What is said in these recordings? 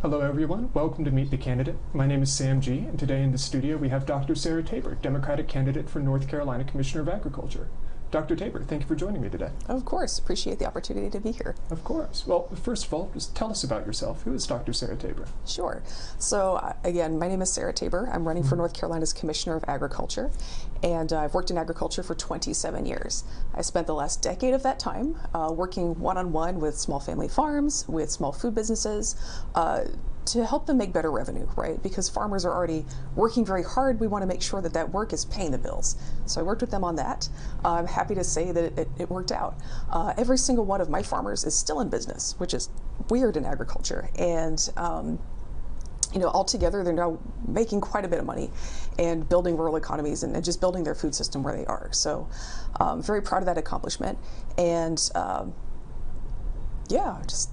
Hello everyone, welcome to Meet the Candidate. My name is Sam G, and today in the studio we have Dr. Sarah Tabor, Democratic candidate for North Carolina Commissioner of Agriculture. Dr. Tabor, thank you for joining me today. Of course, appreciate the opportunity to be here. Of course. Well, first of all, just tell us about yourself. Who is Dr. Sarah Tabor? Sure. So again, my name is Sarah Tabor. I'm running for North Carolina's Commissioner of Agriculture, and I've worked in agriculture for 27 years. I spent the last decade of that time working one-on-one with small family farms, with small food businesses, to help them make better revenue, right? Because farmers are already working very hard. We want to make sure that that work is paying the bills. So I worked with them on that. I'm happy to say that it worked out. Every single one of my farmers is still in business, which is weird in agriculture. And altogether, they're now making quite a bit of money and building rural economies and just building their food system where they are. So I'm very proud of that accomplishment. And just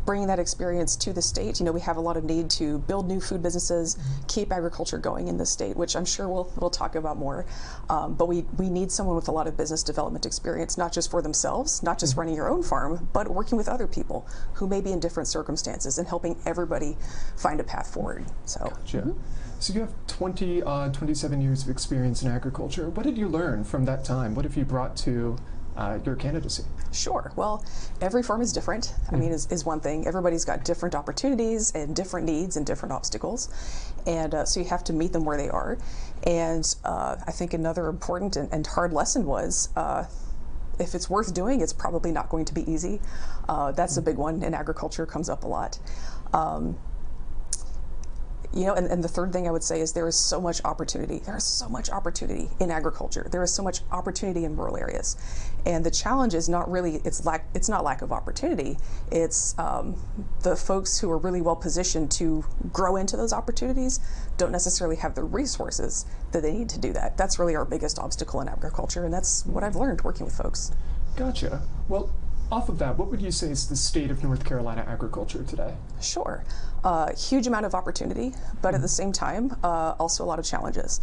bringing that experience to the state. We have a lot of need to build new food businesses, keep agriculture going in the state, which I'm sure we'll talk about more. But we need someone with a lot of business development experience, not just for themselves, not just running your own farm, but working with other people who may be in different circumstances and helping everybody find a path forward. So, Gotcha. So you have 27 years of experience in agriculture. What did you learn from that time? What have you brought to your candidacy? Sure. Well, every farm is different. I mean, is one thing. Everybody's got different opportunities and different needs and different obstacles. And so you have to meet them where they are. And I think another important and hard lesson was if it's worth doing, it's probably not going to be easy. That's a big one in agriculture, comes up a lot. And the third thing I would say is there is so much opportunity. There is so much opportunity in agriculture. There is so much opportunity in rural areas. And the challenge is not really, it's not lack of opportunity. It's the folks who are really well positioned to grow into those opportunities don't necessarily have the resources that they need to do that. That's really our biggest obstacle in agriculture, and that's what I've learned working with folks. Gotcha. Well, off of that, what would you say is the state of North Carolina agriculture today? Sure. Huge amount of opportunity, but at the same time, also a lot of challenges.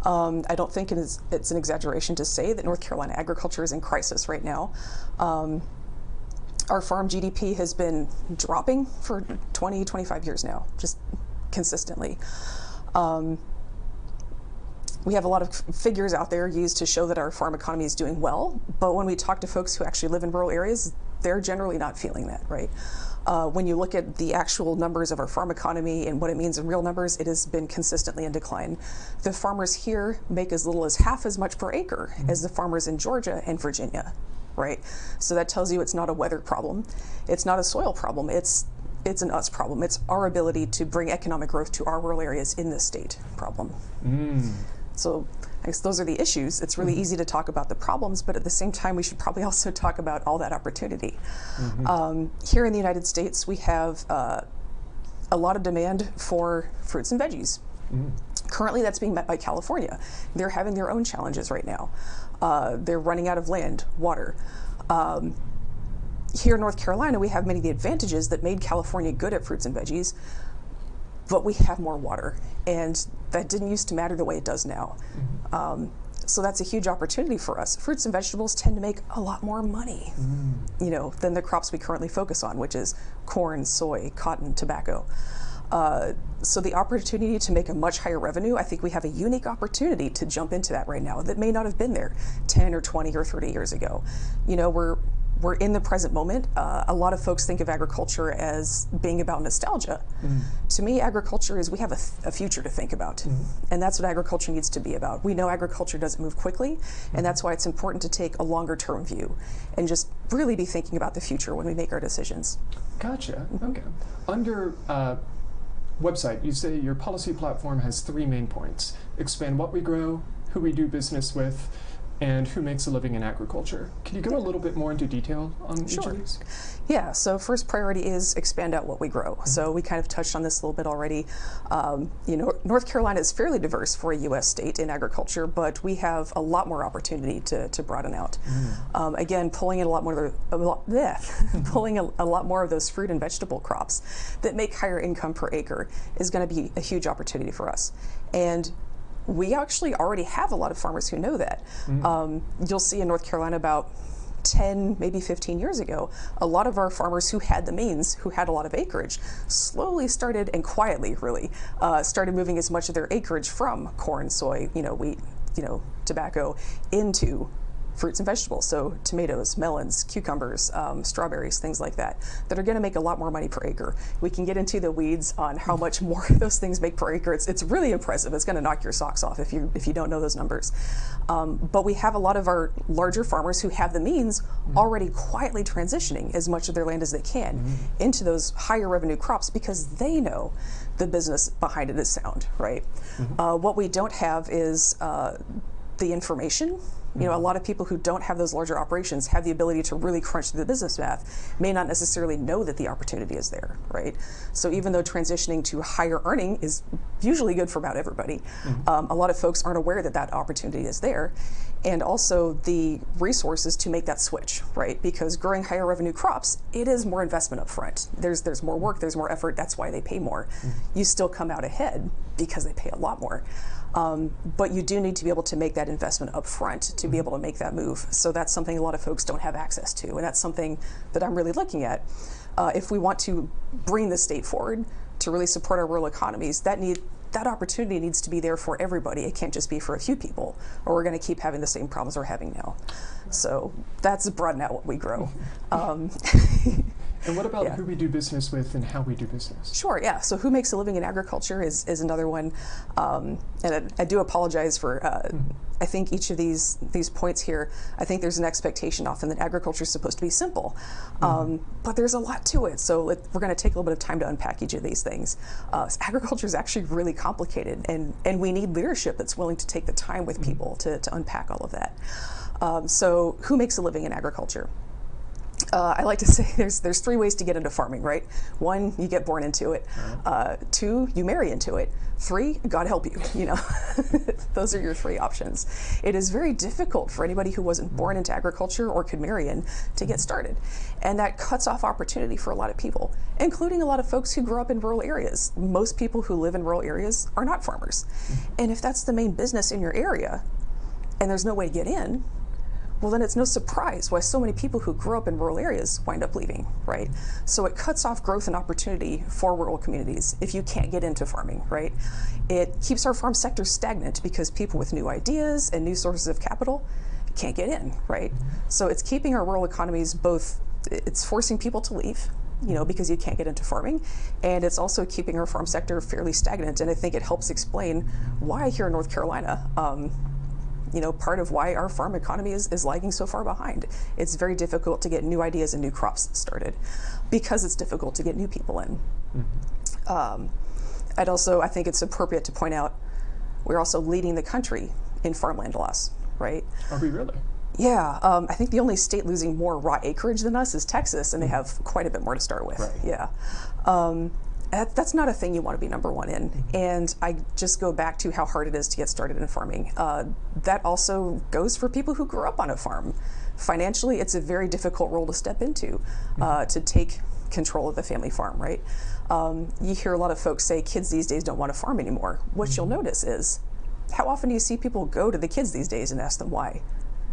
I don't think it's an exaggeration to say that North Carolina agriculture is in crisis right now. Our farm GDP has been dropping for 20, 25 years now, just consistently. We have a lot of figures out there used to show that our farm economy is doing well, but when we talk to folks who actually live in rural areas, they're generally not feeling that, right? When you look at the actual numbers of our farm economy and what it means in real numbers, it has been consistently in decline. The farmers here make as little as half as much per acre as the farmers in Georgia and Virginia, right? So that tells you it's not a weather problem. It's not a soil problem. It's an us problem. It's our ability to bring economic growth to our rural areas in this state problem. So I guess those are the issues. It's really easy to talk about the problems, but at the same time, we should probably also talk about all that opportunity. Here in the United States, we have a lot of demand for fruits and veggies. Currently, that's being met by California. They're having their own challenges right now. They're running out of land, water. Here in North Carolina, we have many of the advantages that made California good at fruits and veggies, but we have more water, and that didn't used to matter the way it does now. So that's a huge opportunity for us. Fruits and vegetables tend to make a lot more money, than the crops we currently focus on, which is corn, soy, cotton, tobacco. So the opportunity to make a much higher revenue, I think we have a unique opportunity to jump into that right now that may not have been there 10 or 20 or 30 years ago. We're in the present moment. A lot of folks think of agriculture as being about nostalgia. To me, agriculture is we have a future to think about, and that's what agriculture needs to be about. We know agriculture doesn't move quickly, and that's why it's important to take a longer term view and just really be thinking about the future when we make our decisions. Gotcha. Okay. On your website, you say your policy platform has 3 main points: expand what we grow, who we do business with, and who makes a living in agriculture. Can you go a little bit more into detail on each of these? Yeah, so first priority is expand out what we grow. So we kind of touched on this a little bit already. North Carolina is fairly diverse for a U.S. state in agriculture, but we have a lot more opportunity to broaden out. Again, pulling in pulling a lot more of those fruit and vegetable crops that make higher income per acre is going to be a huge opportunity for us. And we actually already have a lot of farmers who know that. You'll see in North Carolina about 10, maybe 15 years ago, a lot of our farmers who had the means, who had a lot of acreage, slowly started, and quietly really, started moving as much of their acreage from corn, soy, wheat, tobacco, into fruits and vegetables, so tomatoes, melons, cucumbers, strawberries, things like that are going to make a lot more money per acre. We can get into the weeds on how much more those things make per acre. It's really impressive. It's going to knock your socks off if you don't know those numbers. But we have a lot of our larger farmers who have the means already quietly transitioning as much of their land as they can into those higher revenue crops because they know the business behind it is sound, right? What we don't have is the information. A lot of people who don't have those larger operations have the ability to really crunch through the business math, may not necessarily know that the opportunity is there, right? So even though transitioning to higher earning is usually good for about everybody, a lot of folks aren't aware that that opportunity is there. And also the resources to make that switch, right? Because growing higher revenue crops, it is more investment up front. There's more work, there's more effort, that's why they pay more. You still come out ahead because they pay a lot more. But you do need to be able to make that investment up front to be able to make that move. So that's something a lot of folks don't have access to. And that's something that I'm really looking at. If we want to bring the state forward to really support our rural economies, that opportunity needs to be there for everybody. It can't just be for a few people, or we're going to keep having the same problems we're having now. So that's broaden out what we grow. And what about who we do business with and how we do business? Sure, yeah. So who makes a living in agriculture is another one. And I do apologize for, I think each of these points here, I think there's an expectation often that agriculture is supposed to be simple. But there's a lot to it. So we're going to take a little bit of time to unpack each of these things. Agriculture is actually really complicated, and we need leadership that's willing to take the time with people to unpack all of that. So who makes a living in agriculture? I like to say there's three ways to get into farming, right? One, you get born into it. Two, you marry into it. Three, God help you, Those are your three options. It is very difficult for anybody who wasn't born into agriculture or could marry in to get started. And that cuts off opportunity for a lot of people, including a lot of folks who grew up in rural areas. Most people who live in rural areas are not farmers. And if that's the main business in your area and there's no way to get in, well, then it's no surprise why so many people who grew up in rural areas wind up leaving, right? So it cuts off growth and opportunity for rural communities if you can't get into farming, right? It keeps our farm sector stagnant because people with new ideas and new sources of capital can't get in, right? So it's keeping our rural economies it's forcing people to leave, because you can't get into farming, and it's also keeping our farm sector fairly stagnant. And I think it helps explain why here in North Carolina, part of why our farm economy is lagging so far behind. It's very difficult to get new ideas and new crops started because it's difficult to get new people in. I think it's appropriate to point out we're also leading the country in farmland loss, right? Are we really? Yeah, I think the only state losing more raw acreage than us is Texas, and they have quite a bit more to start with. Right. Yeah. That's not a thing you want to be number one in. And I just go back to how hard it is to get started in farming. That also goes for people who grew up on a farm. Financially, it's a very difficult role to step into, to take control of the family farm, right? You hear a lot of folks say kids these days don't want to farm anymore. What you'll notice is, how often do you see people go to the kids these days and ask them why?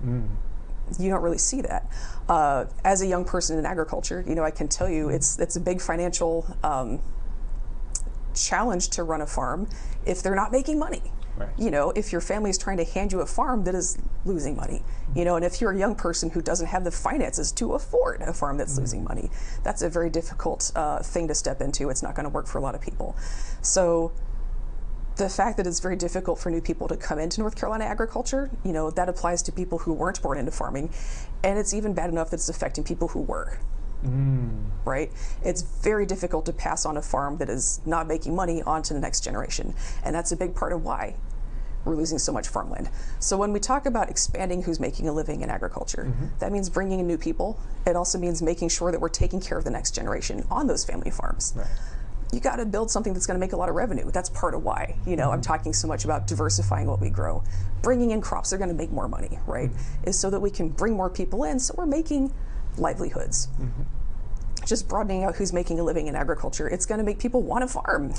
You don't really see that. As a young person in agriculture, I can tell you it's a big financial challenge to run a farm if they're not making money. Right. If your family is trying to hand you a farm that is losing money, and if you're a young person who doesn't have the finances to afford a farm that's losing money, that's a very difficult thing to step into. It's not going to work for a lot of people. So the fact that it's very difficult for new people to come into North Carolina agriculture, that applies to people who weren't born into farming, and it's even bad enough that it's affecting people who were. Right? It's very difficult to pass on a farm that is not making money onto the next generation. And that's a big part of why we're losing so much farmland. So when we talk about expanding who's making a living in agriculture, that means bringing in new people. It also means making sure that we're taking care of the next generation on those family farms. Right. You got to build something that's going to make a lot of revenue. That's part of why, I'm talking so much about diversifying what we grow. Bringing in crops that are going to make more money, right? Is so that we can bring more people in, so we're making livelihoods. just broadening out who's making a living in agriculture. It's going to make people want to farm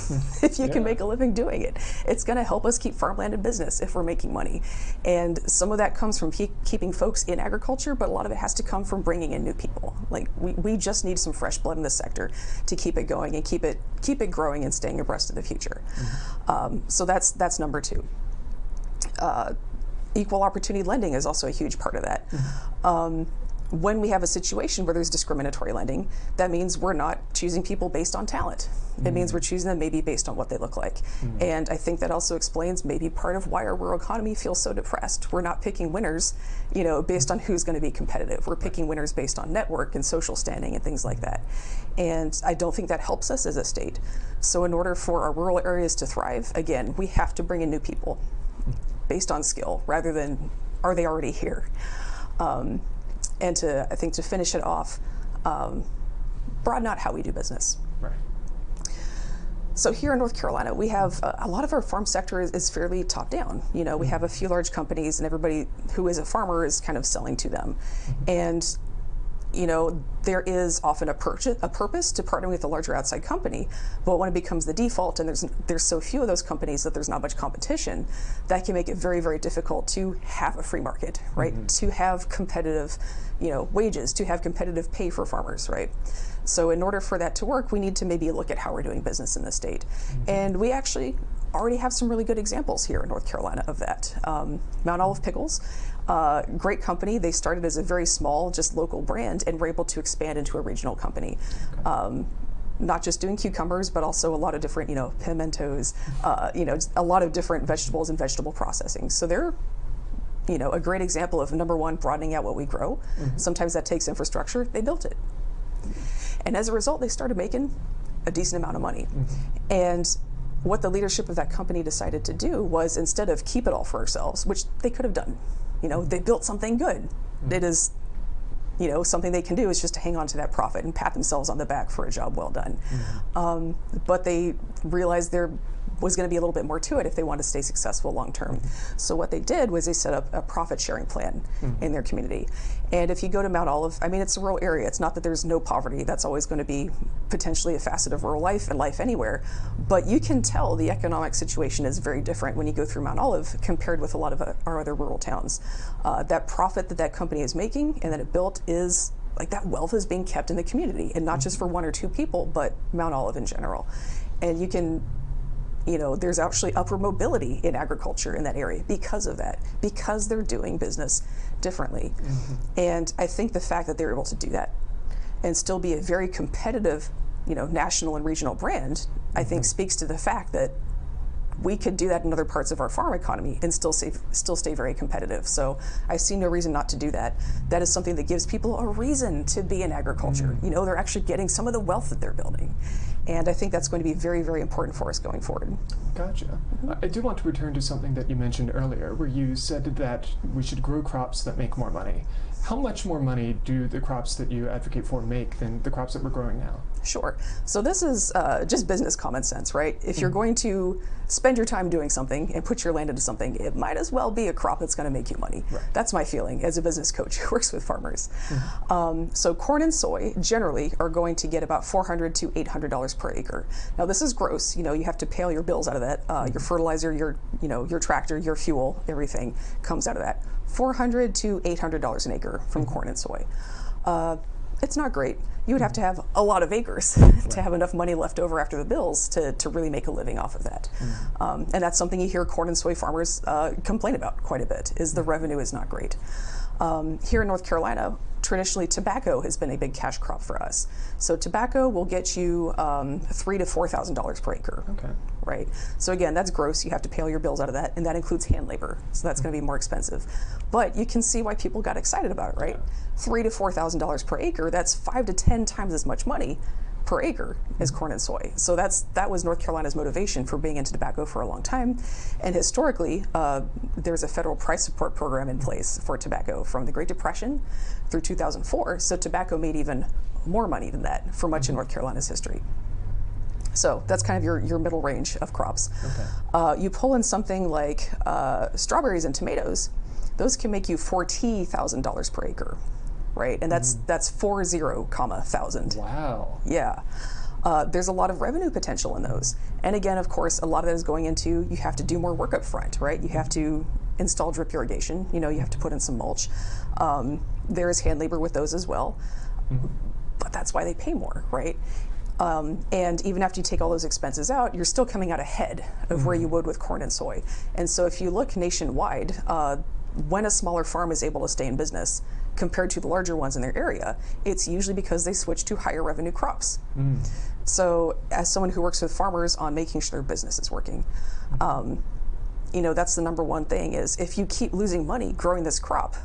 if you can make a living doing it. It's going to help us keep farmland in business if we're making money. And some of that comes from keeping folks in agriculture, but a lot of it has to come from bringing in new people. Like we just need some fresh blood in this sector to keep it going and keep it growing and staying abreast of the future. So that's number two. Equal opportunity lending is also a huge part of that. When we have a situation where there's discriminatory lending, that means we're not choosing people based on talent. It means we're choosing them maybe based on what they look like. And I think that also explains maybe part of why our rural economy feels so depressed. We're not picking winners, based on who's going to be competitive. We're picking winners based on network and social standing and things like that. And I don't think that helps us as a state. So in order for our rural areas to thrive, again, we have to bring in new people based on skill rather than are they already here. And I think to finish it off, broaden out how we do business. Right. So here in North Carolina, we have a lot of our farm sector is fairly top down. We have a few large companies, and everybody who is a farmer is kind of selling to them. And there is often a purpose to partnering with a larger outside company, but when it becomes the default and there's so few of those companies that there's not much competition, that can make it very, very difficult to have a free market, right? To have competitive, wages, to have competitive pay for farmers, right? So in order for that to work, we need to maybe look at how we're doing business in the state. And we actually already have some really good examples here in North Carolina of that. Mount Olive Pickles, great company. They started as a very small, just local brand and were able to expand into a regional company. Not just doing cucumbers, but also a lot of different, pimentos, a lot of different vegetables and vegetable processing. So they're, a great example of, number one, broadening out what we grow. Sometimes that takes infrastructure. They built it. And as a result, they started making a decent amount of money. And what the leadership of that company decided to do was, instead of keep it all for ourselves, which they could have done, they built something good. It is, something they can do is just to hang on to that profit and pat themselves on the back for a job well done. But they realized there was going to be a little bit more to it if they wanted to stay successful long term. So what they did was they set up a profit sharing plan in their community. And if you go to Mount Olive, it's a rural area. It's not that there's no poverty. That's always going to be potentially a facet of rural life and life anywhere. But you can tell the economic situation is very different when you go through Mount Olive compared with a lot of our other rural towns. That profit that company is making and that it built is like that wealth is being kept in the community, and not just for one or two people, but Mount Olive in general. And you can, there's actually upward mobility in agriculture in that area because of that, because they're doing business differently. And I think the fact that they're able to do that and still be a very competitive, national and regional brand, I think speaks to the fact that we could do that in other parts of our farm economy and still stay very competitive. So I see no reason not to do that. That is something that gives people a reason to be in agriculture. They're actually getting some of the wealth that they're building. And I think that's going to be very, very important for us going forward. Gotcha. I do want to return to something that you mentioned earlier, where you said that we should grow crops that make more money. How much more money do the crops that you advocate for make than the crops that we're growing now? Sure. So this is just business common sense, right? If you're going to spend your time doing something and put your land into something, it might as well be a crop that's going to make you money. Right. That's my feeling as a business coach who works with farmers. So corn and soy generally are going to get about $400 to $800 per acre. Now this is gross. You have to pay all your bills out of that. Your fertilizer, your tractor, your fuel, everything comes out of that. $400 to $800 an acre from corn and soy. It's not great. You would have to have a lot of acres to have enough money left over after the bills to really make a living off of that. And that's something you hear corn and soy farmers complain about quite a bit, is the revenue is not great. Here in North Carolina, traditionally tobacco has been a big cash crop for us. So tobacco will get you $3,000 to $4,000 per acre. Okay. Right. So again, that's gross. You have to pay all your bills out of that, and that includes hand labor. So that's going to be more expensive. But you can see why people got excited about it, right? $3,000 to $4,000 per acre. That's 5 to 10 times as much money per acre as corn and soy. So that was North Carolina's motivation for being into tobacco for a long time. And historically, there's a federal price support program in place for tobacco from the Great Depression through 2004. So tobacco made even more money than that for much of North Carolina's history. So that's kind of your middle range of crops. Okay. You pull in something like strawberries and tomatoes, those can make you $40,000 per acre. right? And that's 40,000. Wow. Yeah. There's a lot of revenue potential in those. And again, of course, a lot of that is going into, you have to do more work up front, right? You have to install drip irrigation, you have to put in some mulch. There is hand labor with those as well, but that's why they pay more, right? And even after you take all those expenses out, you're still coming out ahead of where you would with corn and soy. And so if you look nationwide, when a smaller farm is able to stay in business compared to the larger ones in their area, it's usually because they switch to higher revenue crops. So as someone who works with farmers on making sure their business is working, that's the number one thing is if you keep losing money growing this crop,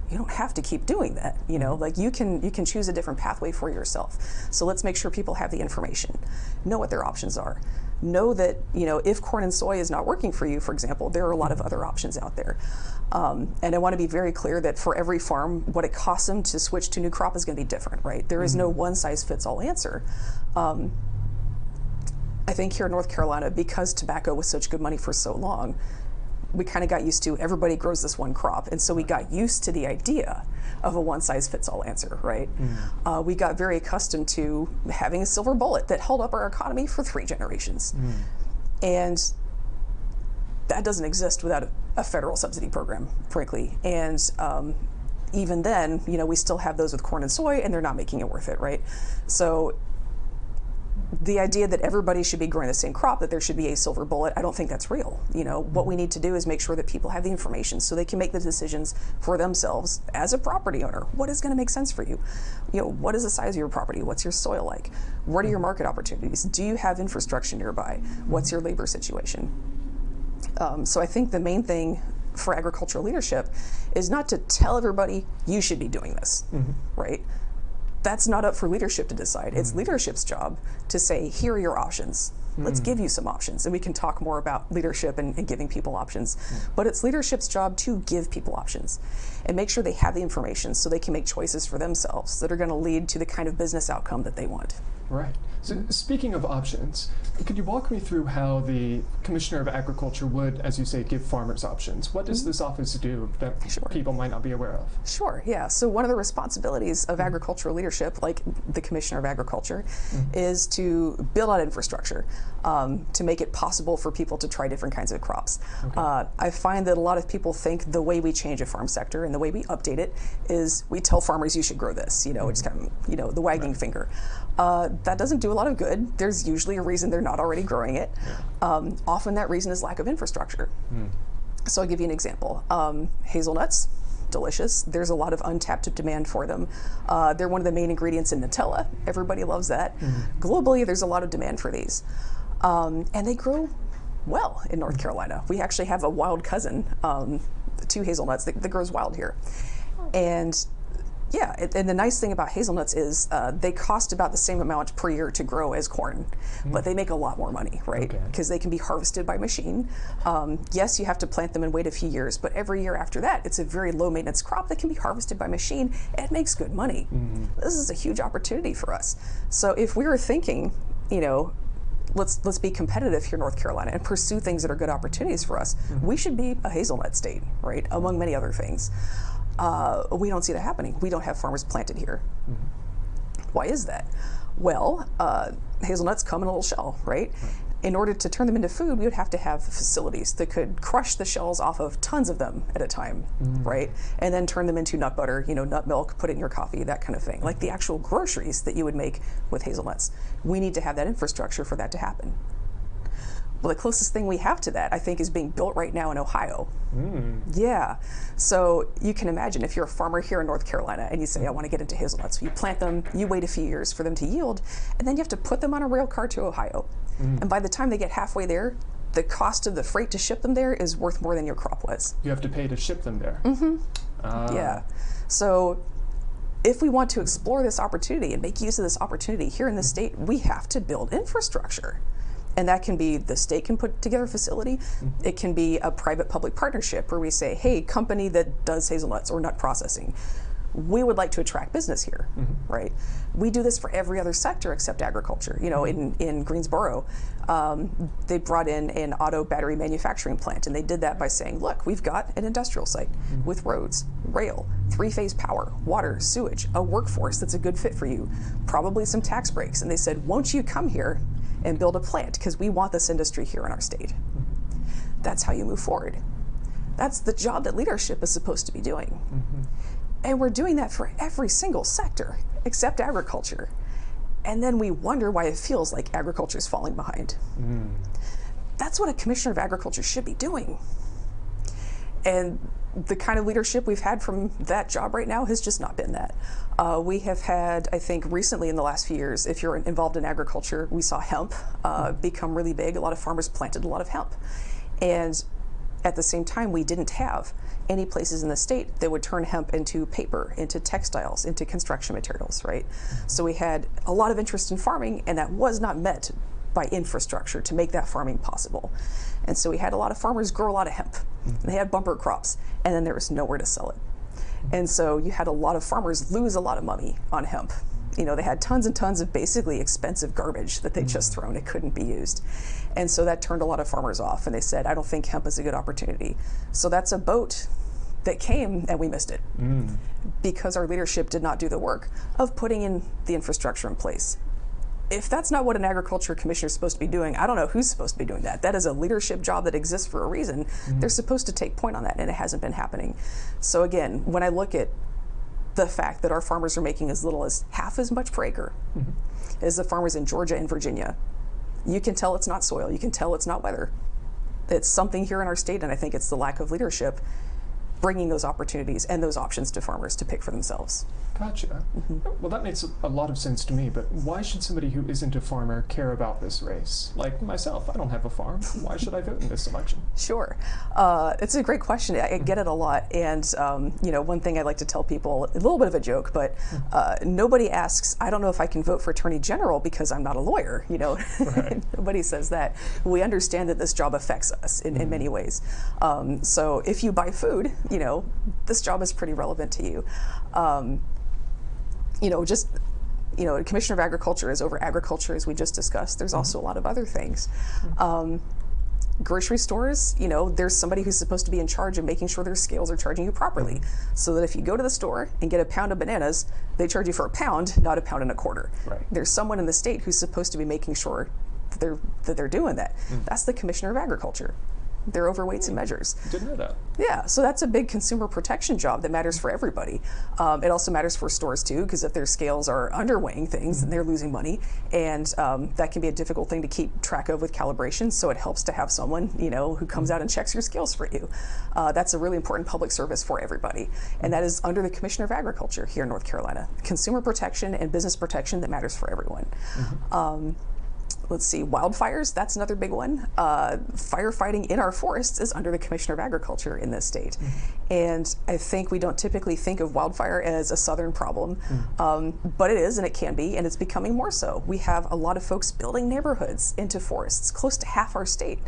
you don't have to keep doing that. Like you can choose a different pathway for yourself. So let's make sure people have the information, know what their options are, know that if corn and soy is not working for you, for example, there are a lot of other options out there. And I want to be very clear that for every farm, what it costs them to switch to a new crop is going to be different, right? There is no one size fits all answer. I think here in North Carolina, because tobacco was such good money for so long, we kind of got used to everybody grows this one crop. And so we got used to the idea of a one size fits all answer, right? We got very accustomed to having a silver bullet that held up our economy for 3 generations. And that doesn't exist without a federal subsidy program, frankly. And even then, we still have those with corn and soy, and they're not making it worth it, right? So the idea that everybody should be growing the same crop, that there should be a silver bullet, I don't think that's real. What we need to do is make sure that people have the information so they can make the decisions for themselves as a property owner. What is going to make sense for you? What is the size of your property? What's your soil like? What are your market opportunities? Do you have infrastructure nearby? What's your labor situation? So I think the main thing for agricultural leadership is not to tell everybody you should be doing this, right? That's not up for leadership to decide. It's leadership's job to say, here are your options. Let's give you some options. And we can talk more about leadership and giving people options. But it's leadership's job to give people options and make sure they have the information so they can make choices for themselves that are going to lead to the kind of business outcome that they want. Right. So speaking of options, could you walk me through how the Commissioner of Agriculture would, as you say, give farmers options? What does this office do that people might not be aware of? Sure, yeah. So one of the responsibilities of agricultural leadership, like the Commissioner of Agriculture, is to build out infrastructure to make it possible for people to try different kinds of crops. I find that a lot of people think the way we change a farm sector and the way we update it is we tell farmers you should grow this, it's kind of, the wagging finger. That doesn't do a lot of good. There's usually a reason they're not already growing it. Often that reason is lack of infrastructure. So I'll give you an example. Hazelnuts, delicious. There's a lot of untapped demand for them. They're one of the main ingredients in Nutella. Everybody loves that. Globally, there's a lot of demand for these. And they grow well in North Carolina. We actually have a wild cousin to hazelnuts that grows wild here. And yeah, and the nice thing about hazelnuts is they cost about the same amount per year to grow as corn, but they make a lot more money, right? Because they can be harvested by machine. Yes, you have to plant them and wait a few years, but every year after that, it's a very low maintenance crop that can be harvested by machine and makes good money. This is a huge opportunity for us. So if we were thinking, let's be competitive here in North Carolina and pursue things that are good opportunities for us, we should be a hazelnut state, right? Among many other things. We don't see that happening. We don't have farmers planted here. Why is that? Well, hazelnuts come in a little shell, right? In order to turn them into food, we would have to have facilities that could crush the shells off of tons of them at a time, right? And then turn them into nut butter, nut milk, put it in your coffee, that kind of thing. Like the actual groceries that you would make with hazelnuts. We need to have that infrastructure for that to happen. Well, the closest thing we have to that, I think, is being built right now in Ohio. Yeah. So you can imagine if you're a farmer here in North Carolina and you say, I want to get into hazelnuts. You plant them, you wait a few years for them to yield, and then you have to put them on a rail car to Ohio. And by the time they get halfway there, the cost of the freight to ship them there is worth more than your crop was. You have to pay to ship them there. Yeah. So if we want to explore this opportunity and make use of this opportunity here in the state, we have to build infrastructure. And that can be the state can put together a facility. It can be a private-public partnership where we say, hey, company that does hazelnuts or nut processing, we would like to attract business here, right? We do this for every other sector except agriculture. You know, in Greensboro, they brought in an auto battery manufacturing plant, and they did that by saying, look, we've got an industrial site with roads, rail, three-phase power, water, sewage, a workforce that's a good fit for you, probably some tax breaks. And they said, won't you come here and build a plant, because we want this industry here in our state. That's how you move forward. That's the job that leadership is supposed to be doing. And we're doing that for every single sector except agriculture. And then we wonder why it feels like agriculture is falling behind. That's what a commissioner of agriculture should be doing. And the kind of leadership we've had from that job right now has just not been that. We have had, I think recently in the last few years, if you're involved in agriculture, we saw hemp become really big. A lot of farmers planted a lot of hemp. And at the same time, we didn't have any places in the state that would turn hemp into paper, into textiles, into construction materials, right? So we had a lot of interest in farming, and that was not met by infrastructure to make that farming possible. And so we had a lot of farmers grow a lot of hemp. They had bumper crops, and then there was nowhere to sell it. And so you had a lot of farmers lose a lot of money on hemp. You know, they had tons and tons of basically expensive garbage that they just thrown. It couldn't be used. And so that turned a lot of farmers off, and they said, I don't think hemp is a good opportunity. So that's a boat that came, and we missed it because our leadership did not do the work of putting in the infrastructure in place. If that's not what an agriculture commissioner is supposed to be doing, I don't know who's supposed to be doing that. That is a leadership job that exists for a reason. They're supposed to take point on that, and it hasn't been happening. So again, when I look at the fact that our farmers are making as little as half as much per acre as the farmers in Georgia and Virginia, you can tell it's not soil, you can tell it's not weather. It's something here in our state, and I think it's the lack of leadership bringing those opportunities and those options to farmers to pick for themselves. Gotcha. Well, that makes a lot of sense to me, but why should somebody who isn't a farmer care about this race? Like myself, I don't have a farm. Why should I vote in this election? Sure. It's a great question. I get it a lot. And, you know, one thing I like to tell people, a little bit of a joke, but nobody asks, I don't know if I can vote for Attorney General because I'm not a lawyer, you know. Right. Nobody says that. We understand that this job affects us in many ways. So if you buy food, you know, this job is pretty relevant to you. You know, just, you know, Commissioner of Agriculture is over agriculture, as we just discussed. There's also a lot of other things. Grocery stores, you know, there's somebody who's supposed to be in charge of making sure their scales are charging you properly. So that if you go to the store and get a pound of bananas, they charge you for a pound, not a pound and a quarter. Right. There's someone in the state who's supposed to be making sure that they're doing that. That's the Commissioner of Agriculture. They're over weights and measures. Didn't know that. Yeah, so that's a big consumer protection job that matters for everybody. It also matters for stores too, because if their scales are underweighing things, then they're losing money, and that can be a difficult thing to keep track of with calibration. So it helps to have someone, you know, who comes out and checks your scales for you. That's a really important public service for everybody, and that is under the Commissioner of Agriculture here in North Carolina. Consumer protection and business protection that matters for everyone. Let's see, wildfires, that's another big one. Firefighting in our forests is under the Commissioner of Agriculture in this state. And I think we don't typically think of wildfire as a southern problem, but it is, and it can be, and it's becoming more so. We have a lot of folks building neighborhoods into forests. Close to half our state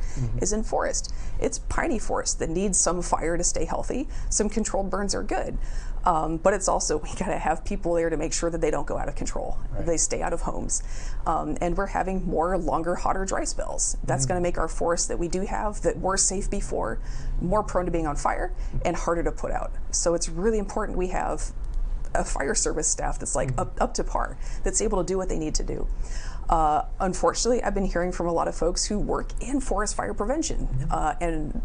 is in forest. It's piney forest that needs some fire to stay healthy. Some controlled burns are good. But it's also, we gotta have people there to make sure that they don't go out of control. Right. They stay out of homes. And we're having more longer, hotter, dry spells. That's gonna make our forests that we do have, that were safe before, more prone to being on fire and harder to put out. So it's really important we have a fire service staff that's like up to par, that's able to do what they need to do. Unfortunately, I've been hearing from a lot of folks who work in forest fire prevention, and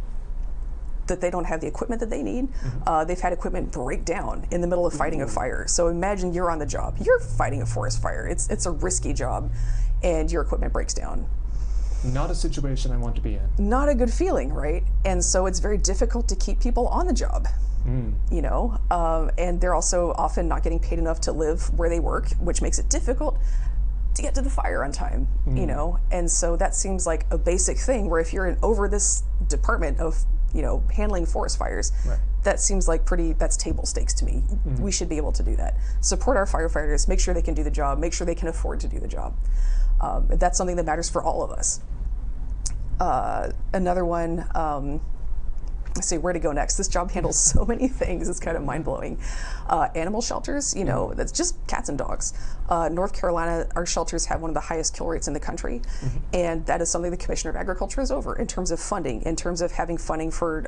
that they don't have the equipment that they need. They've had equipment break down in the middle of fighting a fire. So imagine you're on the job, you're fighting a forest fire. It's a risky job, and your equipment breaks down. Not a situation I want to be in. Not a good feeling, right? And so it's very difficult to keep people on the job. You know, and they're also often not getting paid enough to live where they work, which makes it difficult to get to the fire on time, you know? And so that seems like a basic thing where if you're over this department of, you know, handling forest fires, that seems like that's table stakes to me. We should be able to do that. Support our firefighters, make sure they can do the job, make sure they can afford to do the job. That's something that matters for all of us. Another one, let's see, where to go next? This job handles so many things, it's kind of mind-blowing. Animal shelters, you know, that's just cats and dogs. North Carolina, our shelters have one of the highest kill rates in the country, and that is something the Commissioner of Agriculture is over in terms of funding, in terms of having funding for,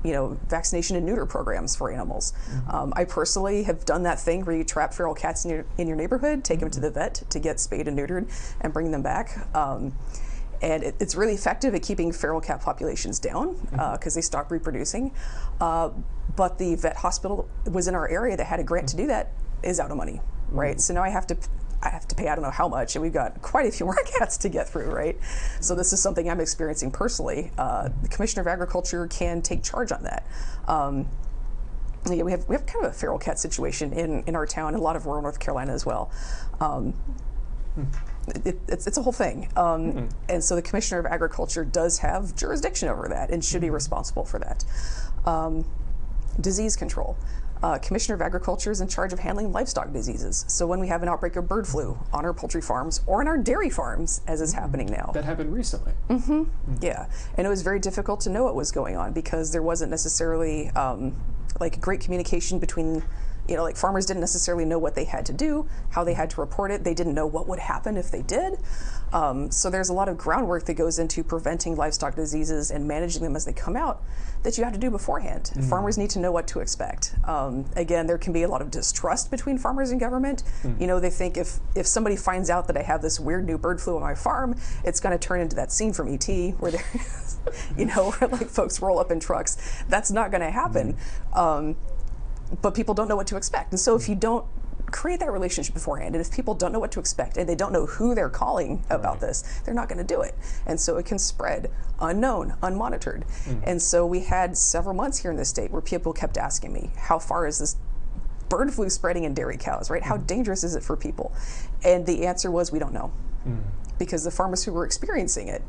you know, vaccination and neuter programs for animals. I personally have done that thing where you trap feral cats in your neighborhood, take them to the vet to get spayed and neutered, and bring them back. And it's really effective at keeping feral cat populations down because they stop reproducing. But the vet hospital was in our area that had a grant to do that is out of money, right? So now I have to pay, I don't know how much, and we've got quite a few more cats to get through, right? So this is something I'm experiencing personally. The Commissioner of Agriculture can take charge on that. Yeah, we have kind of a feral cat situation in our town, and a lot of rural North Carolina as well. It's a whole thing. And so the Commissioner of Agriculture does have jurisdiction over that and should be responsible for that. Disease control. Commissioner of Agriculture is in charge of handling livestock diseases. So when we have an outbreak of bird flu on our poultry farms or in our dairy farms, as is happening now. That happened recently. Yeah, and it was very difficult to know what was going on because there wasn't necessarily like great communication between, you know, like farmers didn't necessarily know what they had to do, how they had to report it. They didn't know what would happen if they did. So there's a lot of groundwork that goes into preventing livestock diseases and managing them as they come out that you have to do beforehand. Farmers need to know what to expect. Again, there can be a lot of distrust between farmers and government. You know, they think if somebody finds out that I have this weird new bird flu on my farm, it's going to turn into that scene from E.T. where there's, you know, where like folks roll up in trucks. That's not going to happen. But people don't know what to expect. And so if you don't create that relationship beforehand, and if people don't know what to expect and they don't know who they're calling about this, they're not going to do it. And so it can spread unknown, unmonitored. And so we had several months here in the state where people kept asking me, how far is this bird flu spreading in dairy cows, right? How dangerous is it for people? And the answer was, we don't know. Because the farmers who were experiencing it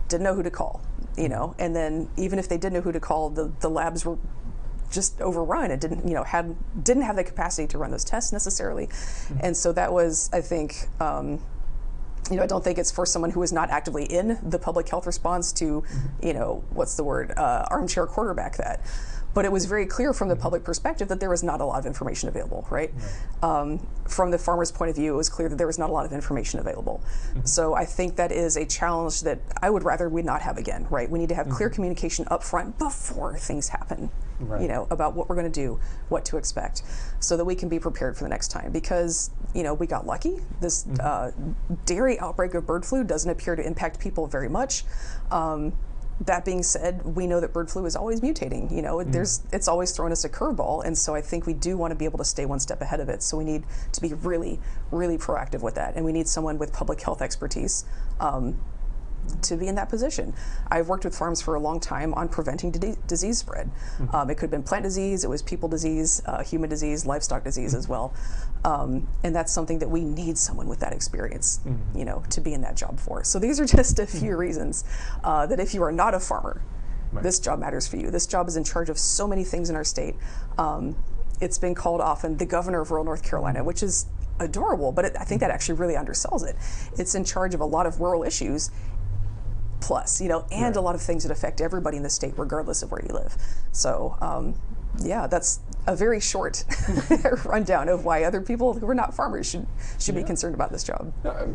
didn't know who to call, you know, and then even if they did know who to call, the labs were just overrun. It didn't, you know, didn't have the capacity to run those tests necessarily. And so that was, I think, you know, I don't think it's for someone who is not actively in the public health response to, you know, what's the word, armchair quarterback that. But it was very clear from the public perspective that there was not a lot of information available, right? From the farmer's point of view, it was clear that there was not a lot of information available. So I think that is a challenge that I would rather we not have again, right? We need to have clear communication up front before things happen, you know, about what we're going to do, what to expect, so that we can be prepared for the next time. Because, you know, we got lucky. This dairy outbreak of bird flu doesn't appear to impact people very much. That being said, we know that bird flu is always mutating. You know, it's always thrown us a curveball, and so I think we do want to be able to stay one step ahead of it. So we need to be really, really proactive with that, and we need someone with public health expertise to be in that position. I've worked with farms for a long time on preventing disease spread. It could have been plant disease, it was people disease, human disease, livestock disease as well. And that's something that we need someone with that experience, you know, to be in that job for. So these are just a few reasons that if you are not a farmer, this job matters for you. This job is in charge of so many things in our state. It's been called often the governor of rural North Carolina, which is adorable, but I think that actually really undersells it. It's in charge of a lot of rural issues, plus, you know, and a lot of things that affect everybody in the state, regardless of where you live. So, yeah, that's a very short rundown of why other people who are not farmers should be concerned about this job.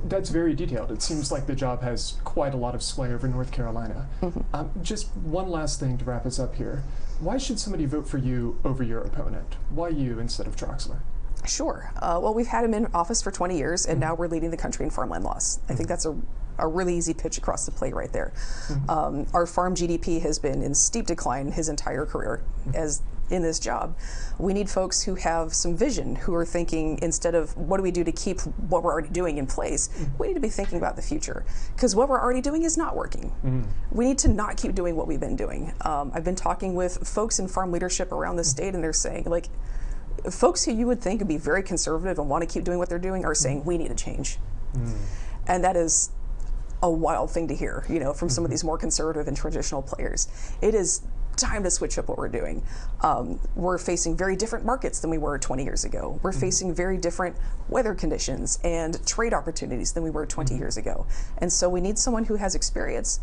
That's very detailed. It seems like the job has quite a lot of sway over North Carolina. Just one last thing to wrap us up here. Why should somebody vote for you over your opponent? Why you instead of Troxler? Sure. Well, we've had him in office for 20 years, and now we're leading the country in farmland loss. I think that's a really easy pitch across the plate right there. Our farm GDP has been in steep decline his entire career as in this job. We need folks who have some vision, who are thinking, instead of what do we do to keep what we're already doing in place, we need to be thinking about the future, because what we're already doing is not working. We need to not keep doing what we've been doing. I've been talking with folks in farm leadership around the state, and they're saying, like, folks who you would think would be very conservative and want to keep doing what they're doing are saying we need a change. And that is a wild thing to hear, you know, from some of these more conservative and traditional players. It is time to switch up what we're doing. We're facing very different markets than we were 20 years ago. We're facing very different weather conditions and trade opportunities than we were 20 years ago. And so we need someone who has experience,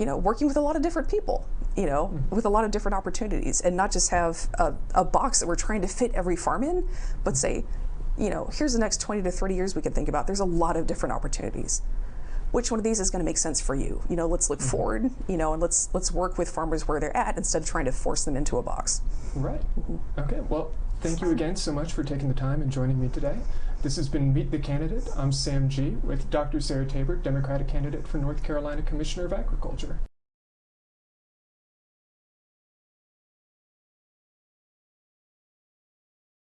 working with a lot of different people, with a lot of different opportunities, and not just have a box that we're trying to fit every farm in, but say, here's the next 20 to 30 years we can think about. There's a lot of different opportunities. Which one of these is going to make sense for you? Let's look forward, and let's work with farmers where they're at instead of trying to force them into a box. Right. Okay. Well, thank you again so much for taking the time and joining me today. This has been Meet the Candidate. I'm Sam G. with Dr. Sarah Tabor, Democratic candidate for North Carolina Commissioner of Agriculture.